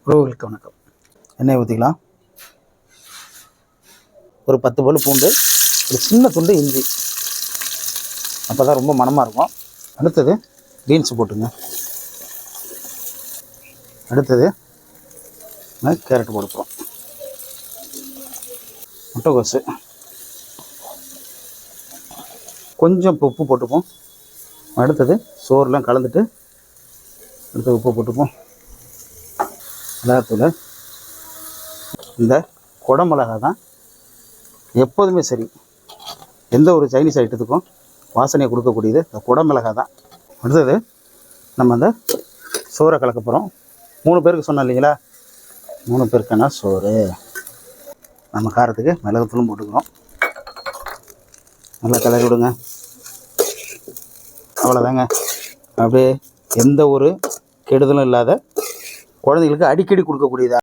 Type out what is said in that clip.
உறவுகளுக்கு வணக்கம். எண்ணெய் ஊற்றிக்கலாம். ஒரு 10 பல் பூண்டு, ஒரு சின்ன துண்டு இஞ்சி, அப்போ தான் ரொம்ப மணமாக இருக்கும். அடுத்தது பீன்ஸ் போட்டுங்க. அடுத்தது கேரட் போட்டுப்போம். முட்டைக்கோசு, கொஞ்சம் உப்பு போட்டுப்போம். அடுத்தது சோறுலாம் கலந்துட்டு அடுத்து உப்பு போட்டுப்போம். மிளகாத்தூள். இந்த குடமிளகா தான் எப்போதுமே சரி, எந்த ஒரு சைனீஸ் ஐட்டத்துக்கும் வாசனையை கொடுக்கக்கூடியது இந்த குடமிளகா தான். அடுத்தது நம்ம அந்த சோறை கலக்க போகிறோம். 3 பேருக்கு சொன்னோம் இல்லைங்களா, 3 பேருக்கான சோறு. நம்ம காரத்துக்கு மிளகுத்தூளும் போட்டுக்கிறோம். நல்லா கிளறி விடுங்க. அவ்வளோதாங்க. அப்படியே எந்த ஒரு கெடுதலும் இல்லாத குழந்தைங்களுக்கு அடிக்கடி கொடுக்கக்கூடியதா